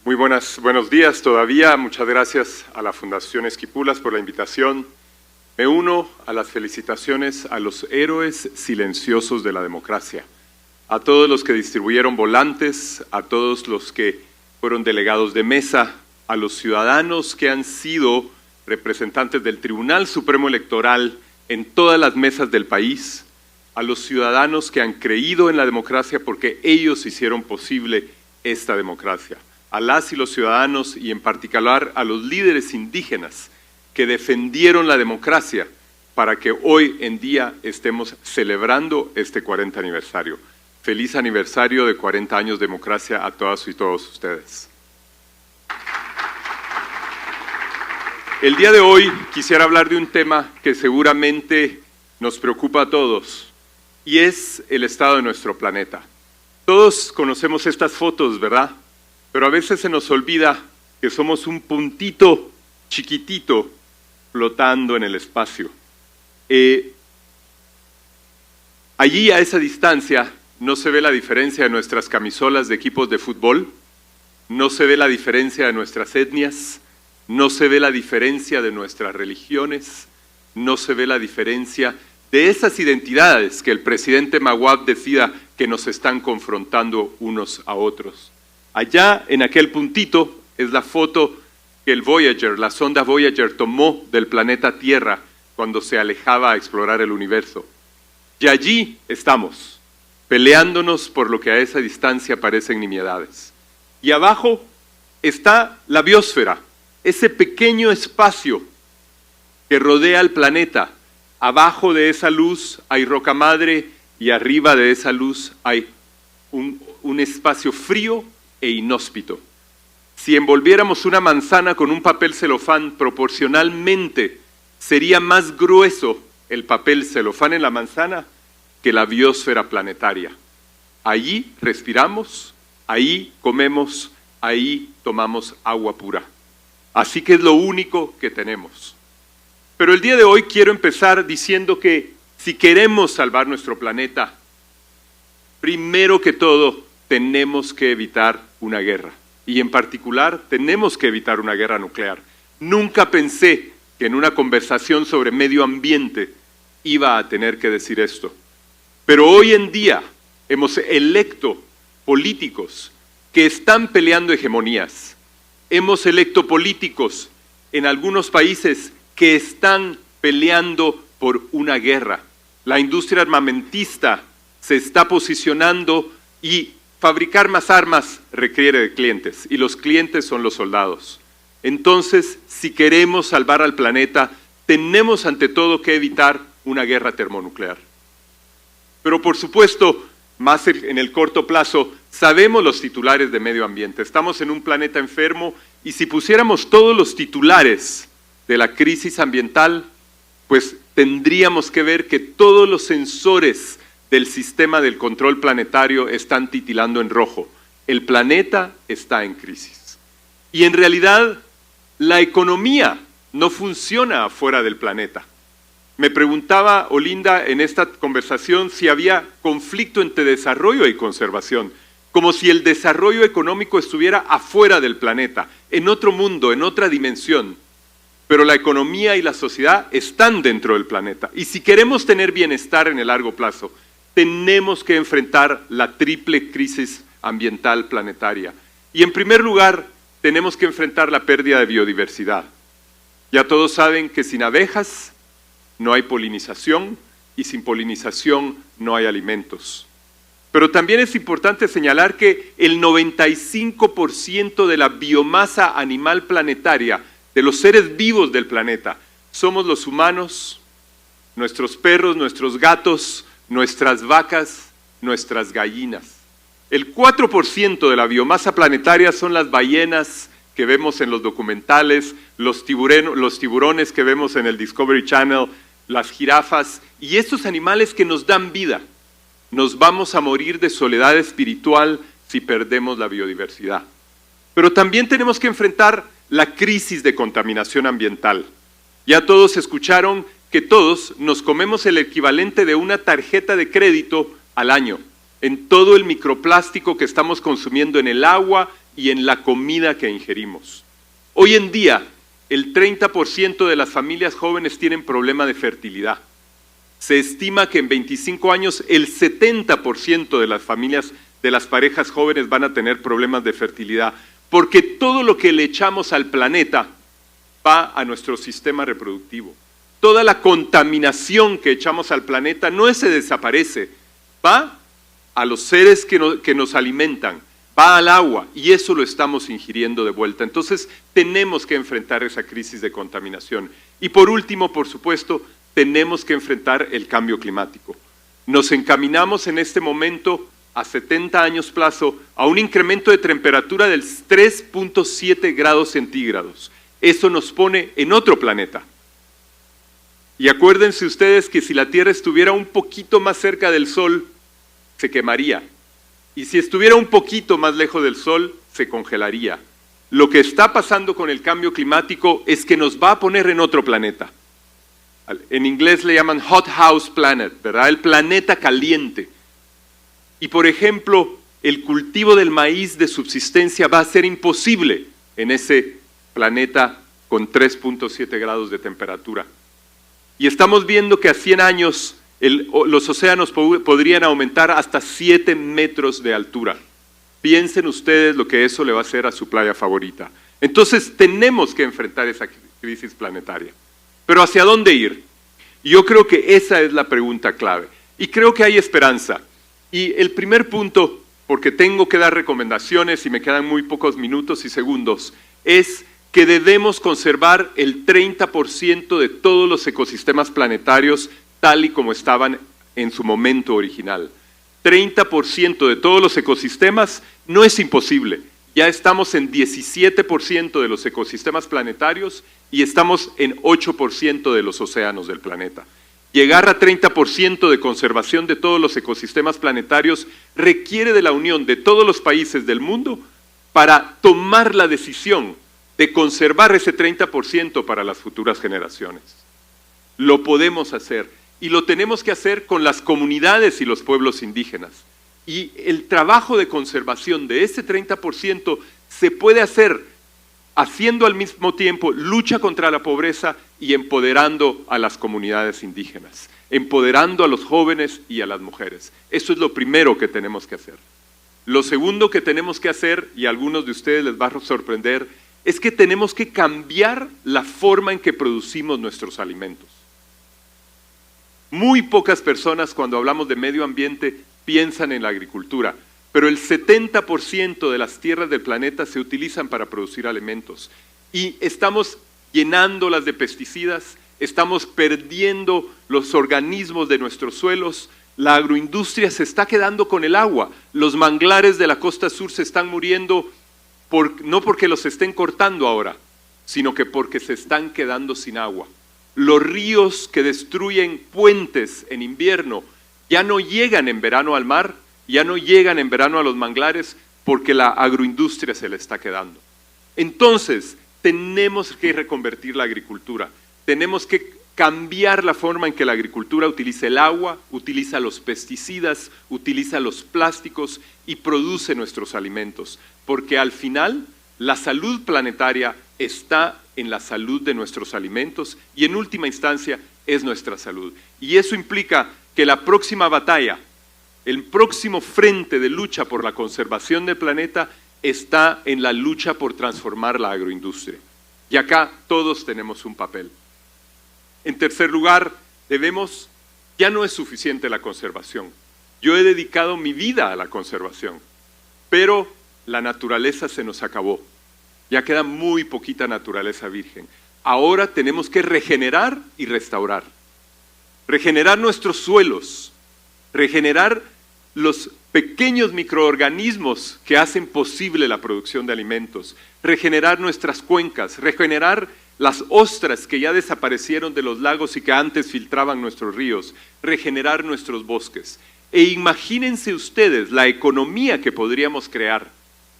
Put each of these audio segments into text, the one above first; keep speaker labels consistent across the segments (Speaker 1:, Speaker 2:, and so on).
Speaker 1: Muy buenos días todavía. Muchas gracias a la Fundación Esquipulas por la invitación. Me uno a las felicitaciones a los héroes silenciosos de la democracia, a todos los que distribuyeron volantes, a todos los que fueron delegados de mesa, a los ciudadanos que han sido representantes del Tribunal Supremo Electoral en todas las mesas del país, a los ciudadanos que han creído en la democracia porque ellos hicieron posible esta democracia, a las y los ciudadanos y en particular a los líderes indígenas que defendieron la democracia para que hoy en día estemos celebrando este 40 aniversario. Feliz aniversario de 40 años de democracia a todas y todos ustedes. El día de hoy quisiera hablar de un tema que seguramente nos preocupa a todos y es el estado de nuestro planeta. Todos conocemos estas fotos, ¿verdad? Pero a veces se nos olvida que somos un puntito chiquitito flotando en el espacio. Allí a esa distancia no se ve la diferencia de nuestras camisolas de equipos de fútbol, no se ve la diferencia de nuestras etnias, no se ve la diferencia de nuestras religiones, no se ve la diferencia de esas identidades que el presidente Maguab decida que nos están confrontando unos a otros. Allá, en aquel puntito, es la foto que el Voyager, la sonda Voyager, tomó del planeta Tierra cuando se alejaba a explorar el universo. Y allí estamos, peleándonos por lo que a esa distancia parecen nimiedades. Y abajo está la biosfera, ese pequeño espacio que rodea al planeta. Abajo de esa luz hay roca madre y arriba de esa luz hay un espacio frío e inhóspito. Si envolviéramos una manzana con un papel celofán, proporcionalmente sería más grueso el papel celofán en la manzana que la biosfera planetaria. Allí respiramos, ahí comemos, ahí tomamos agua pura. Así que es lo único que tenemos. Pero el día de hoy quiero empezar diciendo que si queremos salvar nuestro planeta, primero que todo tenemos que evitar una guerra. Y en particular tenemos que evitar una guerra nuclear. Nunca pensé que en una conversación sobre medio ambiente iba a tener que decir esto. Pero hoy en día hemos electo políticos que están peleando hegemonías. Hemos electo políticos en algunos países que están peleando por una guerra. La industria armamentista se está posicionando y fabricar más armas requiere de clientes y los clientes son los soldados. Entonces, si queremos salvar al planeta, tenemos ante todo que evitar una guerra termonuclear. Pero por supuesto, más en el corto plazo, sabemos los titulares de medio ambiente. Estamos en un planeta enfermo y si pusiéramos todos los titulares de la crisis ambiental, pues tendríamos que ver que todos los sensores del sistema del control planetario están titilando en rojo. El planeta está en crisis. Y en realidad, la economía no funciona afuera del planeta. Me preguntaba Olinda en esta conversación si había conflicto entre desarrollo y conservación, como si el desarrollo económico estuviera afuera del planeta, en otro mundo, en otra dimensión. Pero la economía y la sociedad están dentro del planeta. Y si queremos tener bienestar en el largo plazo, tenemos que enfrentar la triple crisis ambiental planetaria. Y en primer lugar, tenemos que enfrentar la pérdida de biodiversidad. Ya todos saben que sin abejas no hay polinización y sin polinización no hay alimentos. Pero también es importante señalar que el 95% de la biomasa animal planetaria, de los seres vivos del planeta, somos los humanos, nuestros perros, nuestros gatos, nuestras vacas, nuestras gallinas. El 4% de la biomasa planetaria son las ballenas que vemos en los documentales, los tiburones que vemos en el Discovery Channel, las jirafas y estos animales que nos dan vida. Nos vamos a morir de soledad espiritual si perdemos la biodiversidad. Pero también tenemos que enfrentar la crisis de contaminación ambiental. Ya todos escucharon que todos nos comemos el equivalente de una tarjeta de crédito al año, en todo el microplástico que estamos consumiendo en el agua y en la comida que ingerimos. Hoy en día, el 30% de las familias jóvenes tienen problema de fertilidad. Se estima que en 25 años el 70% de las familias, de las parejas jóvenes van a tener problemas de fertilidad, porque todo lo que le echamos al planeta va a nuestro sistema reproductivo. Toda la contaminación que echamos al planeta no se desaparece, va a los seres que nos alimentan, va al agua, y eso lo estamos ingiriendo de vuelta. Entonces tenemos que enfrentar esa crisis de contaminación. Y por último, por supuesto, tenemos que enfrentar el cambio climático. Nos encaminamos en este momento a 70 años plazo a un incremento de temperatura del 3.7 grados centígrados. Eso nos pone en otro planeta. Y acuérdense ustedes que si la Tierra estuviera un poquito más cerca del Sol, se quemaría. Y si estuviera un poquito más lejos del Sol, se congelaría. Lo que está pasando con el cambio climático es que nos va a poner en otro planeta. En inglés le llaman hot house planet, ¿verdad? El planeta caliente. Y por ejemplo, el cultivo del maíz de subsistencia va a ser imposible en ese planeta con 3.7 grados de temperatura. Y estamos viendo que a 100 años los océanos podrían aumentar hasta 7 metros de altura. Piensen ustedes lo que eso le va a hacer a su playa favorita. Entonces tenemos que enfrentar esa crisis planetaria. Pero ¿hacia dónde ir? Yo creo que esa es la pregunta clave. Y creo que hay esperanza. Y el primer punto, porque tengo que dar recomendaciones y me quedan muy pocos minutos y segundos, es que debemos conservar el 30% de todos los ecosistemas planetarios tal y como estaban en su momento original. 30% de todos los ecosistemas no es imposible. Ya estamos en 17% de los ecosistemas planetarios y estamos en 8% de los océanos del planeta. Llegar a 30% de conservación de todos los ecosistemas planetarios requiere de la unión de todos los países del mundo para tomar la decisión de conservar ese 30% para las futuras generaciones. Lo podemos hacer y lo tenemos que hacer con las comunidades y los pueblos indígenas. Y el trabajo de conservación de ese 30% se puede hacer haciendo al mismo tiempo lucha contra la pobreza y empoderando a las comunidades indígenas, empoderando a los jóvenes y a las mujeres. Eso es lo primero que tenemos que hacer. Lo segundo que tenemos que hacer, y a algunos de ustedes les va a sorprender, es que tenemos que cambiar la forma en que producimos nuestros alimentos. Muy pocas personas cuando hablamos de medio ambiente piensan en la agricultura, pero el 70% de las tierras del planeta se utilizan para producir alimentos y estamos llenándolas de pesticidas, estamos perdiendo los organismos de nuestros suelos, la agroindustria se está quedando con el agua, los manglares de la costa sur se están muriendo no porque los estén cortando ahora, sino que porque se están quedando sin agua. Los ríos que destruyen puentes en invierno ya no llegan en verano al mar, ya no llegan en verano a los manglares porque la agroindustria se le está quedando. Entonces, tenemos que reconvertir la agricultura, tenemos que cambiar la forma en que la agricultura utiliza el agua, utiliza los pesticidas, utiliza los plásticos y produce nuestros alimentos, porque al final la salud planetaria está en la salud de nuestros alimentos y en última instancia es nuestra salud. Y eso implica que la próxima batalla, el próximo frente de lucha por la conservación del planeta está en la lucha por transformar la agroindustria. Y acá todos tenemos un papel. En tercer lugar, ya no es suficiente la conservación. Yo he dedicado mi vida a la conservación, pero la naturaleza se nos acabó. Ya queda muy poquita naturaleza virgen. Ahora tenemos que regenerar y restaurar. Regenerar nuestros suelos, regenerar los pequeños microorganismos que hacen posible la producción de alimentos, regenerar nuestras cuencas, regenerar las ostras que ya desaparecieron de los lagos y que antes filtraban nuestros ríos, regenerar nuestros bosques. E imagínense ustedes la economía que podríamos crear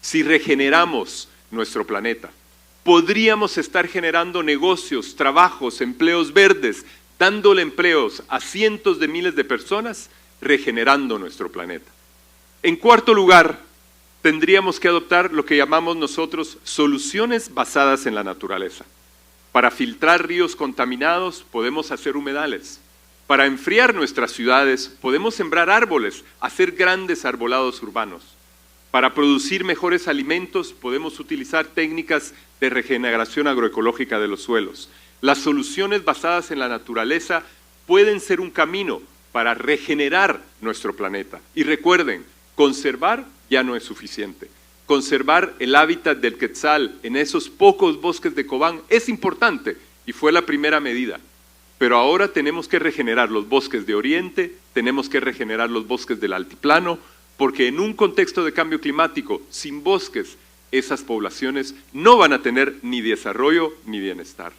Speaker 1: si regeneramos nuestro planeta. Podríamos estar generando negocios, trabajos, empleos verdes, dándole empleos a cientos de miles de personas, regenerando nuestro planeta. En cuarto lugar, tendríamos que adoptar lo que llamamos nosotros soluciones basadas en la naturaleza. Para filtrar ríos contaminados podemos hacer humedales. Para enfriar nuestras ciudades podemos sembrar árboles, hacer grandes arbolados urbanos. Para producir mejores alimentos podemos utilizar técnicas de regeneración agroecológica de los suelos. Las soluciones basadas en la naturaleza pueden ser un camino para regenerar nuestro planeta. Y recuerden, conservar ya no es suficiente. Conservar el hábitat del quetzal en esos pocos bosques de Cobán es importante y fue la primera medida. Pero ahora tenemos que regenerar los bosques de Oriente, tenemos que regenerar los bosques del altiplano, porque en un contexto de cambio climático, sin bosques, esas poblaciones no van a tener ni desarrollo ni bienestar.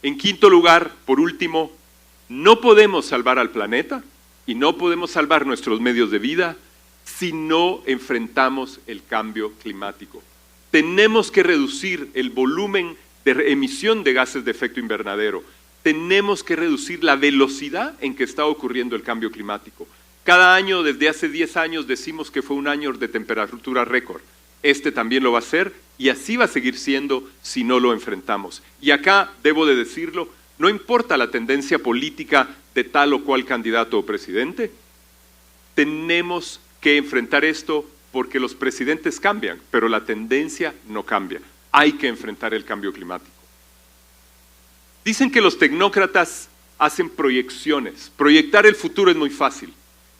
Speaker 1: En quinto lugar, por último, no podemos salvar al planeta y no podemos salvar nuestros medios de vida si no enfrentamos el cambio climático. Tenemos que reducir el volumen de emisión de gases de efecto invernadero. Tenemos que reducir la velocidad en que está ocurriendo el cambio climático. Cada año, desde hace 10 años, decimos que fue un año de temperatura récord. Este también lo va a ser y así va a seguir siendo si no lo enfrentamos. Y acá, debo de decirlo, no importa la tendencia política de tal o cual candidato o presidente, tenemos que enfrentar esto porque los presidentes cambian, pero la tendencia no cambia. Hay que enfrentar el cambio climático. Dicen que los tecnócratas hacen proyecciones. Proyectar el futuro es muy fácil.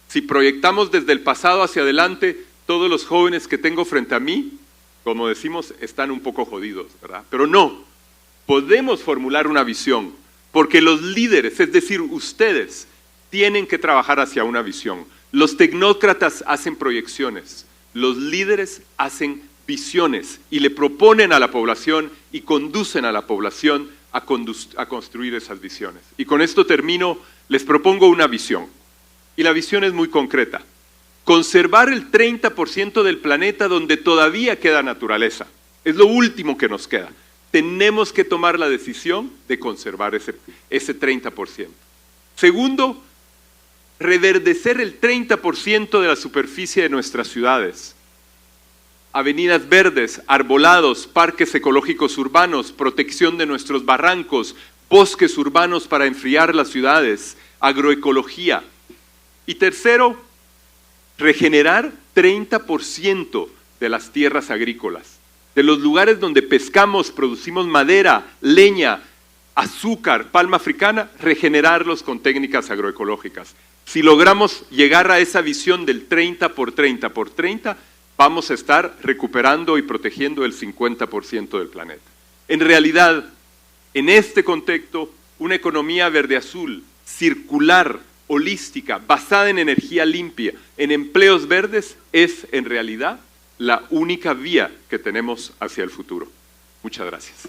Speaker 1: Si proyectamos desde el pasado hacia adelante, todos los jóvenes que tengo frente a mí, como decimos, están un poco jodidos, ¿verdad? Pero no, podemos formular una visión, porque los líderes, es decir, ustedes, tienen que trabajar hacia una visión. Los tecnócratas hacen proyecciones, los líderes hacen visiones y le proponen a la población y conducen a la población a construir esas visiones. Y con esto termino, les propongo una visión. Y la visión es muy concreta. Conservar el 30% del planeta donde todavía queda naturaleza. Es lo último que nos queda. Tenemos que tomar la decisión de conservar ese 30%. Segundo, reverdecer el 30% de la superficie de nuestras ciudades. Avenidas verdes, arbolados, parques ecológicos urbanos, protección de nuestros barrancos, bosques urbanos para enfriar las ciudades, agroecología. Y tercero, regenerar 30% de las tierras agrícolas, de los lugares donde pescamos, producimos madera, leña, azúcar, palma africana, regenerarlos con técnicas agroecológicas. Si logramos llegar a esa visión del 30 por 30 por 30, vamos a estar recuperando y protegiendo el 50% del planeta. En realidad, en este contexto, una economía verde-azul, circular, holística, basada en energía limpia, en empleos verdes, es en realidad la única vía que tenemos hacia el futuro. Muchas gracias.